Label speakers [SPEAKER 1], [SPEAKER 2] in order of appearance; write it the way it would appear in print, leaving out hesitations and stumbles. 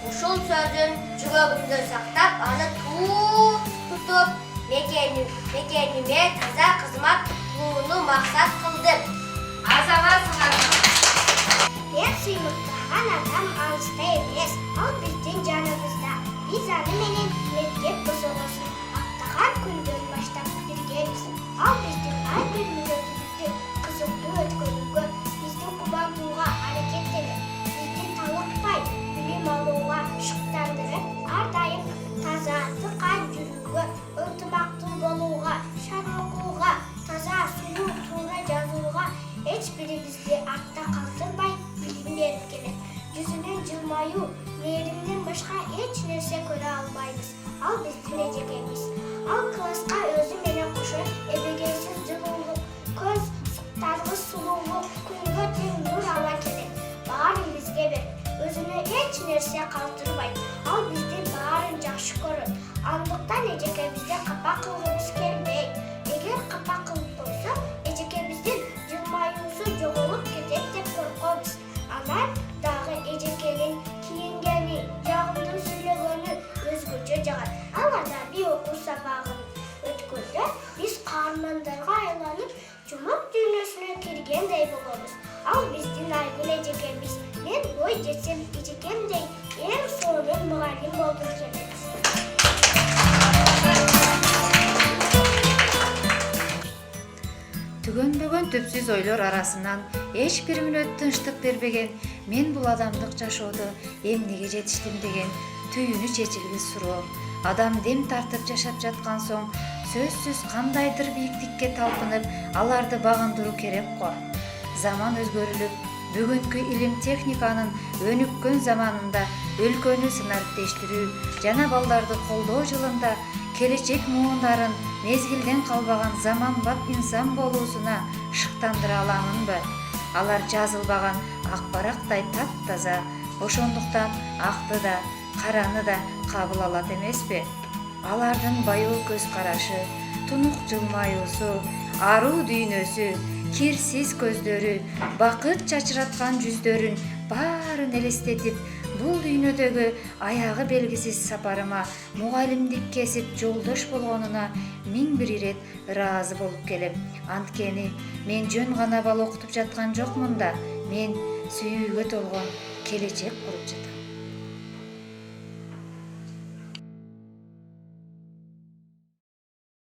[SPEAKER 1] ушул сөзүн жүрөгүмдө сактап, аны тутуп, мекениме таза кызмат кылууну максат кылдым.
[SPEAKER 2] Азаматсыңар.
[SPEAKER 3] Мен сыйлыктаган адам алыста эмес, ал биздин жаныбызда. Биз аны менен мектеп босогосун аттаган күндөн баштап биргебиз. Ал биздин ар бир мүнөтүбүздү кызыктуу өткөрүүгө, биздин кубандууга аракеттенет. Биздин талыкпай билим алууга шыктандырып, ар дайым таза, тыкан жүрүүгө, ынтымактуу болууга, шар окууга, таза, сулуу, туура жазууга, эч бирибизди артта калтырбай билим берип келет. Жүзүнөн жылмаюу, мээримден башка эч нерсе көрө албайбыз. Ал биздин эжекебиз. Ал класска өзү менен кошо эбегейсиз жылуулук, көз таргыс сулуулук, күнгө тең нур ала келет. Баарын бизге берип, өзүнө эч нерсе калтырбайт. Ал бизди баарын жакшы көрөт. Андыктан эжекебизди капа кылгыбыз келбейт. Эгер капа кылып койсок, эжекебиздин жылмаюусу жоголуп кетет деп коркобуз. Анан дагы эжекенин кийингени, жагымдуу сүйлөгөнү өзгөчө жагат. Аларда бир окуу сабагын өткөндө биз каармандарга айланып, жумук дүйнөсүнө киргендей болобуз. Ал биздин айгүл эжекебиз. Мен бой жетсем эжекемдей эң сонун мугалим болгум келет.
[SPEAKER 2] Түгөнбөгөн түпсүз ойлор арасынан эч бир мүнөт тынчтык бербеген мен бул адамдык жашоодо эмнеге жетиштим деген түйүнү чечилгис суроо. Адам дем тартып жашап жаткан соң сөзсүз кандайдыр бийиктикке талпынып, аларды багындыруу керек го. Заман өзгөрүлүп, бүгүнкү илим техниканын өнүккөн заманында өлкөнү сынарптештирүү жана балдарды колдоо жылында келечек муундарын мезгилден калбаган заманбап инсан болуусуна шыктандыра аламынбы? Алар жазылбаган ак барактай таптаза, ошондуктан акты да, караны да кабыл алат эмеспи? Алардын баюу көз карашы, тунук жылмаюусу, аруу дүйнөсү, кирсиз көздөрү, бакыт чачыраткан жүздөрүн баарын элестетип, бул дүйнөдөгү аягы белгисиз сапарыма мугалимдик кесип жолдош болгонуна миң бир ирет ыраазы болуп келем. Анткени мен жөн гана бала окутуп жаткан жокмун да, мен сүйүүгө толгон келечек куруп жатам.